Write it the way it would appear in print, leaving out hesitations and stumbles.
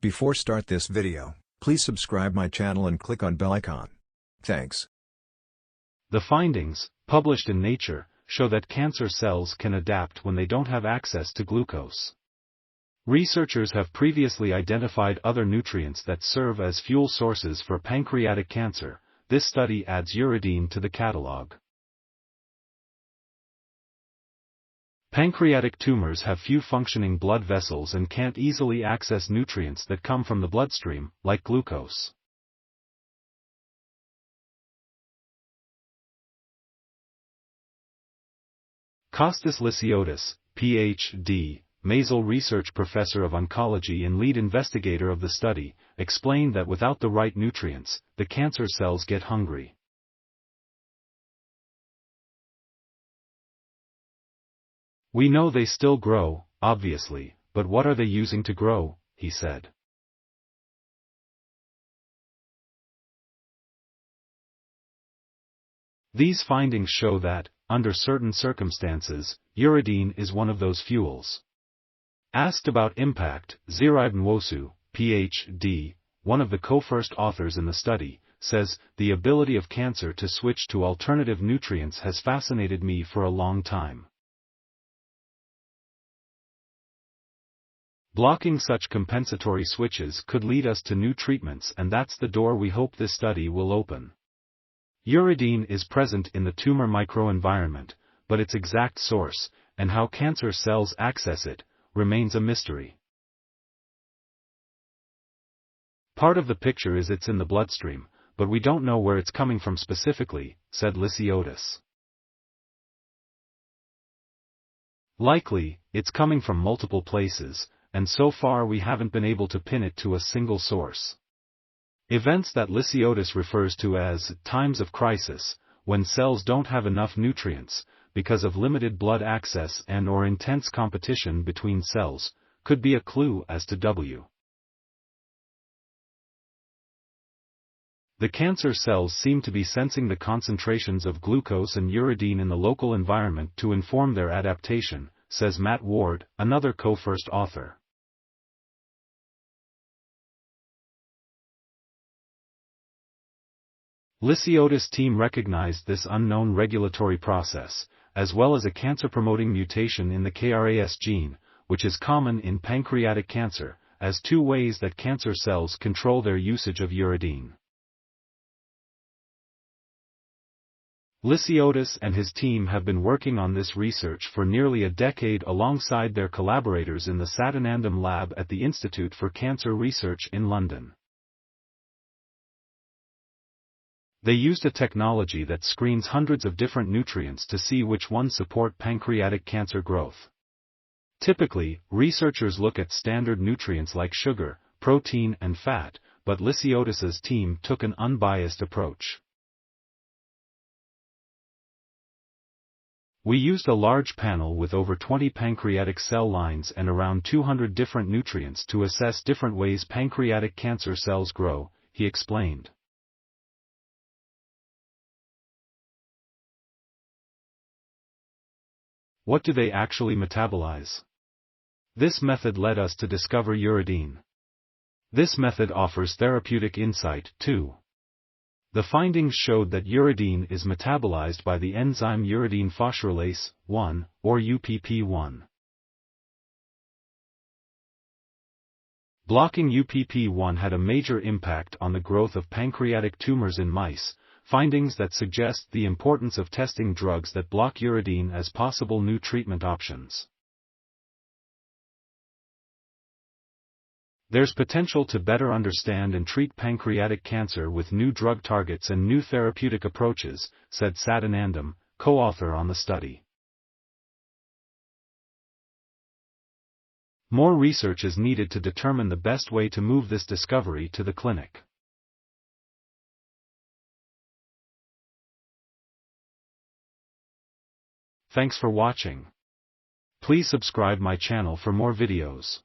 Before start this video, please subscribe my channel and click on bell icon. Thanks. The findings, published in Nature, show that cancer cells can adapt when they don't have access to glucose. Researchers have previously identified other nutrients that serve as fuel sources for pancreatic cancer. This study adds uridine to the catalog. Pancreatic tumors have few functioning blood vessels and can't easily access nutrients that come from the bloodstream, like glucose. Costas Lyssiotis, Ph.D., Maisel research professor of oncology and lead investigator of the study, explained that without the right nutrients, the cancer cells get hungry. We know they still grow, obviously, but what are they using to grow, he said. These findings show that, under certain circumstances, uridine is one of those fuels. Asked about impact, Ziraib Nwosu, Ph.D., one of the co-first authors in the study, says, "The ability of cancer to switch to alternative nutrients has fascinated me for a long time. Blocking such compensatory switches could lead us to new treatments, and that's the door we hope this study will open." Uridine is present in the tumor microenvironment, but its exact source, and how cancer cells access it, remains a mystery. Part of the picture is it's in the bloodstream, but we don't know where it's coming from specifically, said Lyssiotis. Likely, it's coming from multiple places, and so far we haven't been able to pin it to a single source. Events that Lyssiotis refers to as times of crisis, when cells don't have enough nutrients, because of limited blood access and/or intense competition between cells, could be a clue as to The cancer cells seem to be sensing the concentrations of glucose and uridine in the local environment to inform their adaptation, says Matt Ward, another co-first author. Lyssiotis' team recognized this unknown regulatory process, as well as a cancer-promoting mutation in the KRAS gene, which is common in pancreatic cancer, as two ways that cancer cells control their usage of uridine. Lyssiotis and his team have been working on this research for nearly a decade alongside their collaborators in the Sadanandam lab at the Institute for Cancer Research in London. They used a technology that screens hundreds of different nutrients to see which ones support pancreatic cancer growth. Typically, researchers look at standard nutrients like sugar, protein and fat, but Lyssiotis' team took an unbiased approach. We used a large panel with over 20 pancreatic cell lines and around 200 different nutrients to assess different ways pancreatic cancer cells grow, he explained. What do they actually metabolize? This method led us to discover uridine. This method offers therapeutic insight, too. The findings showed that uridine is metabolized by the enzyme uridine phosphorylase 1, or UPP1. Blocking UPP1 had a major impact on the growth of pancreatic tumors in mice, findings that suggest the importance of testing drugs that block uridine as possible new treatment options. There's potential to better understand and treat pancreatic cancer with new drug targets and new therapeutic approaches, said Sadanandam, co-author on the study. More research is needed to determine the best way to move this discovery to the clinic. Thanks for watching. Please subscribe my channel for more videos.